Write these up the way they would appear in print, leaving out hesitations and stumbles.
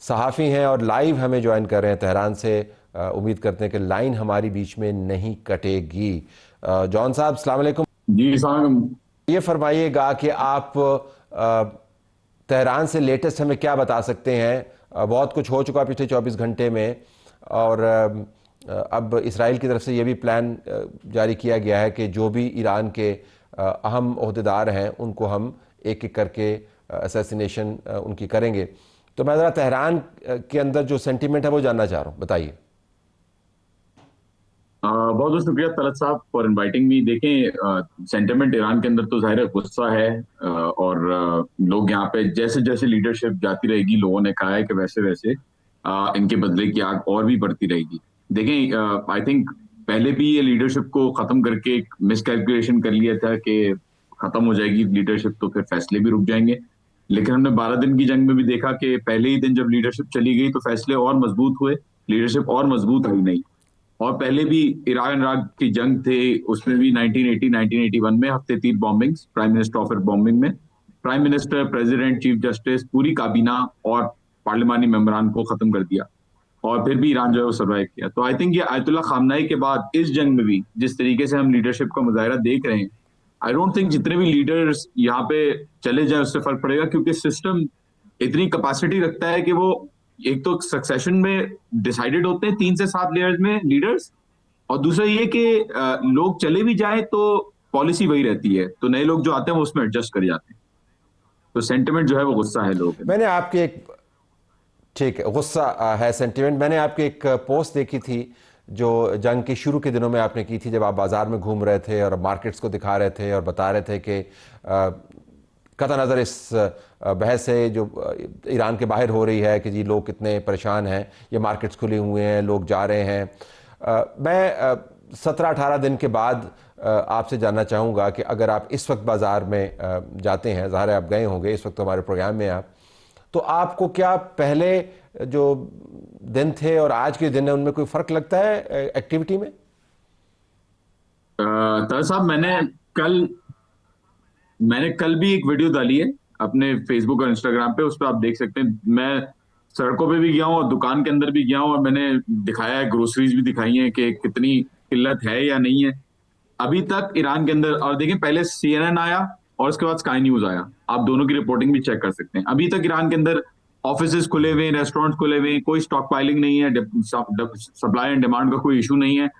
सहाफ़ी हैं और लाइव हमें ज्वाइन कर रहे हैं तेहरान से। उम्मीद करते हैं कि लाइन हमारी बीच में नहीं कटेगी। जॉन साहब, अस्सलाम वालेकुम। जी साहब। ये फरमाइएगा कि आप तेहरान से लेटेस्ट हमें क्या बता सकते हैं। बहुत कुछ हो चुका पिछले 24 घंटे में, और अब इसराइल की तरफ से ये भी प्लान जारी किया गया है कि जो भी ईरान के अहम ओहदेदार हैं उनको हम एक एक करके असैसिनेशन उनकी करेंगे। तो मैं ज़रा तेहरान के अंदर जो सेंटीमेंट है वो जानना चाह रहा हूँ, बताइए। बहुत बहुत शुक्रिया तलत साहब फॉर इनवाइटिंग मी। देखें, सेंटिमेंट ईरान के अंदर तो जाहिर है गुस्सा है। और लोग यहाँ पे जैसे जैसे लीडरशिप जाती रहेगी, लोगों ने कहा है कि वैसे वैसे इनके बदले की आग और भी बढ़ती रहेगी। देखें, आई थिंक पहले भी ये लीडरशिप को खत्म करके एक मिसकैलकुलेशन कर लिया था कि खत्म हो जाएगी लीडरशिप तो फिर फैसले भी रुक जाएंगे। लेकिन हमने 12 दिन की जंग में भी देखा कि पहले ही दिन जब लीडरशिप चली गई तो फैसले और मजबूत हुए, लीडरशिप और मजबूत आई नहीं। और पहले भी ईरान इराक की जंग थे, उसमें भी 1980 1981 में हफ्ते 3 bombings, prime minister office bombing में prime minister, president, chief justice, पूरी काबीना और पार्लिमानी मेंबरान को खत्म कर दिया। और फिर भी ईरान जो है वो सर्वाइव किया। तो आई थिंक ये आयतुल्ला खामनाई के बाद इस जंग में भी जिस तरीके से हम लीडरशिप का मुजाहरा देख रहे हैं, आई डोंट थिंक जितने भी लीडर्स यहाँ पे चले जाए उससे फर्क पड़ेगा, क्योंकि सिस्टम इतनी कैपेसिटी रखता है कि वो एक तो सक्सेशन में डिसाइडेड होते हैं 3 से 7 लेयर्स में लीडर्स, और दूसरा ये कि लोग चले भी जाए तो पॉलिसी वही रहती है, तो नए लोग जो आते हैं वो उसमें एडजस्ट कर जाते हैं। तो सेंटिमेंट जो है वो गुस्सा है लोगों के अंदर। मैंने आपकी एक ठीक है, गुस्सा है सेंटीमेंट। मैंने आपकी एक पोस्ट देखी थी जो जंग के शुरू के दिनों में आपने की थी, जब आप बाज़ार में घूम रहे थे और मार्केट्स को दिखा रहे थे और बता रहे थे कि कतई नज़र इस बहस से जो ईरान के बाहर हो रही है कि जी लोग कितने परेशान हैं, ये मार्केट्स खुले हुए हैं, लोग जा रहे हैं। मैं 17-18 दिन के बाद आपसे जानना चाहूँगा कि अगर आप इस वक्त बाज़ार में जाते हैं, ज़ाहिर है आप गए होंगे, इस वक्त तो हमारे प्रोग्राम में आप, तो आपको क्या पहले जो दिन थे और आज के दिन है उनमें कोई फ़र्क लगता है एक्टिविटी में? तर साहब, मैंने कल भी एक वीडियो डाली है अपने फेसबुक और इंस्टाग्राम पे, उस पर आप देख सकते हैं। मैं सड़कों पे भी गया हूँ और दुकान के अंदर भी गया हूँ, और मैंने दिखाया है, ग्रोसरीज भी दिखाई हैं कि कितनी किल्लत है या नहीं है अभी तक ईरान के अंदर। और देखिए, पहले CNN आया और उसके बाद स्काई न्यूज आया, आप दोनों की रिपोर्टिंग भी चेक कर सकते हैं। अभी तक ईरान के अंदर ऑफिस खुले हुए हैं, रेस्टोरेंट खुले हुए हैं, कोई स्टॉक पाइलिंग नहीं है, सप्लाई एंड डिमांड का कोई इशू नहीं है।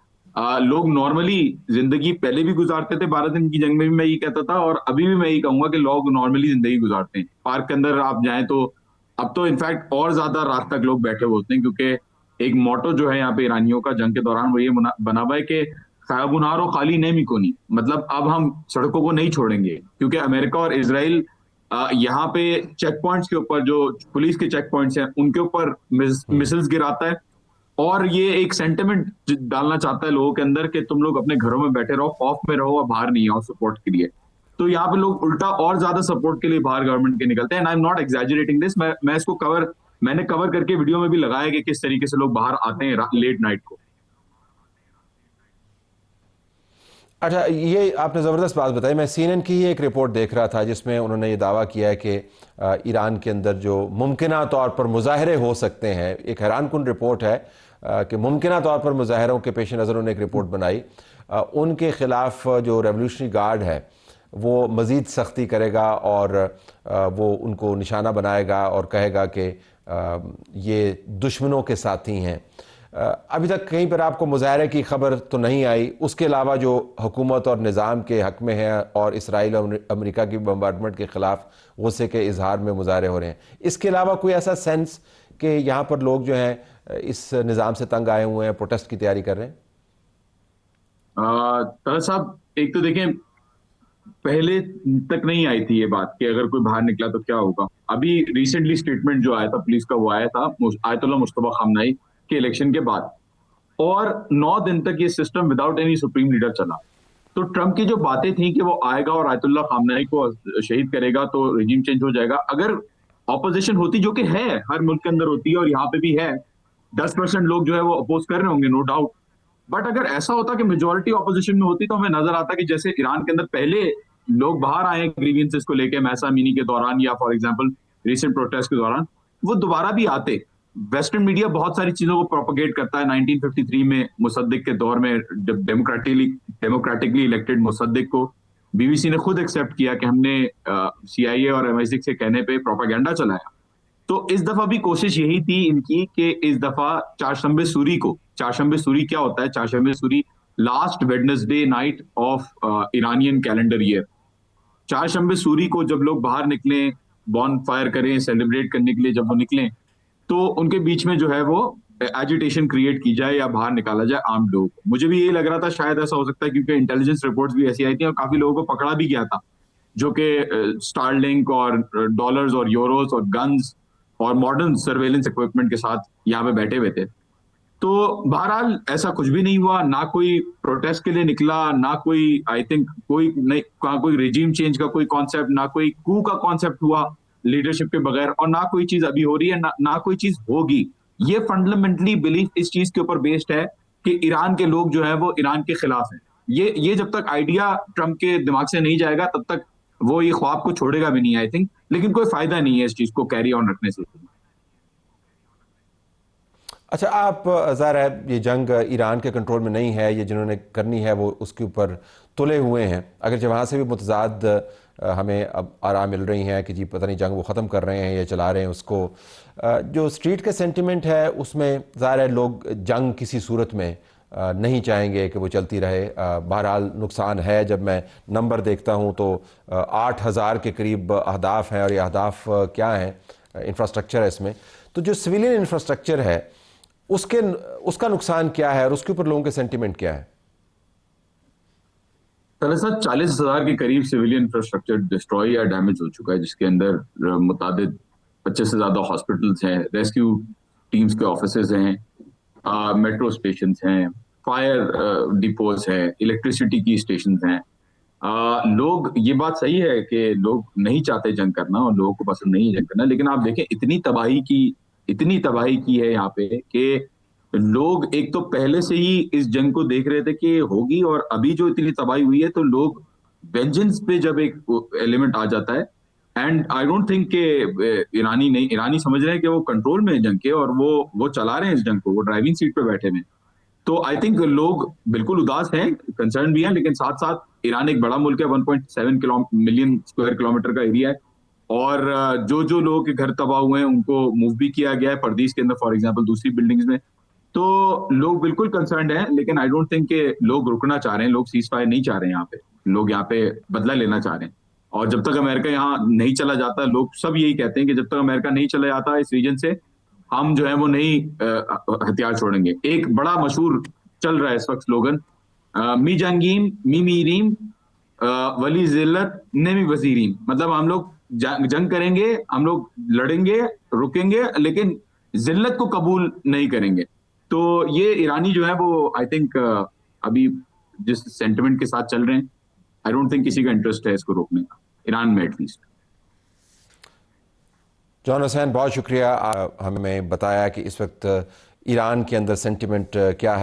लोग नॉर्मली जिंदगी पहले भी गुजारते थे, 12 दिन की जंग में भी मैं ये कहता था, और अभी भी मैं यही कहूंगा कि लोग नॉर्मली जिंदगी गुजारते हैं। पार्क के अंदर आप जाएं तो अब तो इनफैक्ट और ज्यादा रात तक लोग बैठे होते हैं, क्योंकि एक मोटो जो है यहाँ पे ईरानियों का जंग के दौरान वो ये बना हुआ है कि खायाबुनारो खाली नहीं कोनी, मतलब अब हम सड़कों को नहीं छोड़ेंगे, क्योंकि अमेरिका और इसराइल यहाँ पे चेक पॉइंट्स के ऊपर, जो पुलिस के चेक पॉइंट्स हैं उनके ऊपर मिसाइल्स गिराता है। और ये एक सेंटिमेंट डालना चाहता है लोगों के अंदर कि तुम लोग अपने घरों में बैठे रहो, खौफ में रहो और बाहर नहीं आओ सपोर्ट के लिए। तो यहाँ पे लोग उल्टा और ज्यादा सपोर्ट के लिए बाहर गवर्नमेंट के निकलते हैं। I am not exaggerating this, मैं इसको मैंने कवर करके वीडियो में भी लगाया कि किस तरीके से लोग बाहर आते हैं लेट नाइट को। अच्छा, ये आपने ज़बरदस्त बात बताई। मैं CNN की ही एक रिपोर्ट देख रहा था जिसमें उन्होंने ये दावा किया है कि ईरान के अंदर जो मुमकिना तौर पर मुजाहरे हो सकते हैं, एक हैरानकुन रिपोर्ट है कि मुमकिना तौर पर मुजाहरों के पेश नज़र उन्होंने एक रिपोर्ट बनाई। उनके ख़िलाफ़ जो रेवोल्यूशनरी गार्ड है वो मज़ीद सख्ती करेगा और वो उनको निशाना बनाएगा और कहेगा कि ये दुश्मनों के साथी हैं। अभी तक कहीं पर आपको मुजाहरे की खबर तो नहीं आई। उसके अलावा जो हुकूमत और निज़ाम के हक़ में है और इसराइल और अमेरिका की बम्बार्डमेंट के ख़िलाफ़ गुस्से के इजहार में मुजाहरे हो रहे हैं, इसके अलावा कोई ऐसा सेंस कि यहाँ पर लोग जो हैं इस निज़ाम से तंग आए हुए हैं, प्रोटेस्ट की तैयारी कर रहे हैं? तरह साहब, एक तो देखें, पहले तक नहीं आई थी ये बात कि अगर कोई बाहर निकला तो क्या होगा। अभी रिसेंटली स्टेटमेंट जो आया था पुलिस का, वो आया था आयतुल्ला मुस्तफा खामनाई के इलेक्शन के बाद, और 9 दिन तक ये system without any supreme leader चला। तो ट्रंप की जो बातें थी कि वो आएगा और आयतुल्ला खामनाई को शहीद करेगा तो रिजीम चेंज हो जाएगा, अगर ऑपोजिशन होती, जो कि है हर मुल्क के अंदर होती है और यहाँ पे भी है, 10% लोग जो है वो अपोज कर रहे होंगे, नो डाउट। बट अगर ऐसा होता कि मेजोरिटी ऑपोजिशन में होती तो हमें नजर आता कि जैसे ईरान के अंदर पहले लोग बाहर आए ग्रीवियंसेस को लेके, मैसा मिनी के दौरान या फॉर एग्जांपल रिसेंट प्रोटेस्ट के दौरान, वो दोबारा भी आते। वेस्टर्न मीडिया बहुत सारी चीजों को प्रोपोगेट करता है। 1953 में मुसद्दिक के दौर में जब डेमोक्रेटिकली इलेक्टेड मुसद्दिक को बीबीसी ने खुद एक्सेप्ट किया कि हमने सीआईए और MI6 के कहने पे प्रोपागेंडा चलाया। तो इस दफा भी कोशिश यही थी इनकी कि इस दफा चारशंबे सूरी क्या होता है? Chaharshanbe Suri last Wednesday night of Iranian calendar year. Chaharshanbe Suri को जब लोग बाहर निकले, बॉन फायर करें, सेलिब्रेट करने के लिए जब वो निकले, तो उनके बीच में जो है वो एजिटेशन क्रिएट की जाए या बाहर निकाला जाए आम लोग। मुझे भी यही लग रहा था शायद ऐसा हो सकता है, क्योंकि इंटेलिजेंस रिपोर्ट्स भी ऐसी आई थी और काफी लोगों को पकड़ा भी गया था जो कि स्टारलिंक और डॉलर्स और यूरोस और गन्स और मॉडर्न सर्वेलेंस इक्विपमेंट के साथ यहाँ पे बैठे हुए थे। तो बहरहाल ऐसा कुछ भी नहीं हुआ, ना कोई प्रोटेस्ट के लिए निकला, ना कोई आई थिंक कोई नहीं, कोई रिजीम चेंज का कोई कॉन्सेप्ट, ना कोई कू का कॉन्सेप्ट हुआ लीडरशिप के बगैर, और ना कोई चीज अभी हो रही है, ना कोई चीज होगी। ये फंडामेंटली बिलीफ इस चीज के ऊपर बेस्ड है कि ईरान के लोग जो है वो ईरान के खिलाफ हैं। ये जब तक आइडिया ट्रम्प के दिमाग से नहीं जाएगा तब तक वो ये ख्वाब को छोड़ेगा भी नहीं आई थिंक। लेकिन कोई फायदा नहीं है इस चीज को कैरी ऑन रखने से। अच्छा, आप ज़ाहिर है ये जंग ईरान के कंट्रोल में नहीं है, ये जिन्होंने करनी है वो उसके ऊपर तुले हुए हैं, अगर जब वहाँ से भी मुतज़ाद हमें अब आराम मिल रही हैं कि जी पता नहीं जंग वो ख़त्म कर रहे हैं या चला रहे हैं उसको, जो स्ट्रीट का सेंटिमेंट है उसमें ज़ाहिर है लोग जंग किसी सूरत में नहीं चाहेंगे कि वो चलती रहे। बहरहाल नुकसान है, जब मैं नंबर देखता हूँ तो 8,000 के करीब अहदाफ हैं, और ये अहदाफ क्या हैं? इंफ्रास्ट्रक्चर है इसमें। तो जो सिविलियन इंफ्रास्ट्रक्चर है उसका नुकसान क्या है और उसके ऊपर लोगों के सेंटिमेंट क्या है? दरअसल 40,000 के करीब सिविलियन इंफ्रास्ट्रक्चर डिस्ट्रॉय या डैमेज हो चुका है, जिसके अंदर मुतादिद 25 से ज्यादा हॉस्पिटल्स हैं, रेस्क्यू टीम्स के ऑफिसेज हैं, मेट्रो स्टेशन हैं, फायर डिपोज हैं, इलेक्ट्रिसिटी की स्टेशन हैं। लोग, ये बात सही है कि लोग नहीं चाहते जंग करना और लोगों को पसंद नहीं है जंग करना, लेकिन आप देखें इतनी तबाही की है यहाँ पे कि लोग एक तो पहले से ही इस जंग को देख रहे थे कि होगी, और अभी जो इतनी तबाही हुई है तो लोग वेंजेंस पे जब एक एलिमेंट आ जाता है, एंड आई डोंट थिंक के ईरानी समझ रहे हैं कि वो कंट्रोल में है जंग के, और वो चला रहे हैं इस जंग को, वो ड्राइविंग सीट पे बैठे हुए हैं। तो आई थिंक लोग बिल्कुल उदास हैं, कंसर्न भी हैं, लेकिन साथ साथ ईरान एक बड़ा मुल्क है, 1.7 मिलियन स्क्वायर किलोमीटर का एरिया है, और जो जो लोगों के घर तबाह हुए हैं उनको मूव भी किया गया है परदीस के अंदर, फॉर एग्जांपल दूसरी बिल्डिंग्स में। तो लोग बिल्कुल कंसर्न्ड हैं, लेकिन आई डोंट थिंक के लोग रुकना चाह रहे हैं, लोग सीज फायर नहीं चाह रहे हैं यहाँ पे, लोग यहाँ पे बदला लेना चाह रहे हैं। और जब तक अमेरिका यहाँ नहीं चला जाता, लोग सब यही कहते हैं कि जब तक अमेरिका नहीं चला जाता इस रीजन से, हम जो है वो नहीं हथियार छोड़ेंगे। एक बड़ा मशहूर चल रहा है इस वक्त स्लोगन, मी जंगीम मी मीरीम वली जिल्लत नेमी वजीरीम, मतलब हम लोग जंग करेंगे, हम लोग लड़ेंगे, रुकेंगे, लेकिन जिल्लत को कबूल नहीं करेंगे। तो ये ईरानी जो है वो आई थिंक अभी जिस सेंटिमेंट के साथ चल रहे हैं, आई डोंट थिंक किसी का इंटरेस्ट है इसको रोकने का, ईरान में एटलीस्ट। जॉन हुसैन, बहुत शुक्रिया, हमें बताया कि इस वक्त ईरान के अंदर सेंटिमेंट क्या है।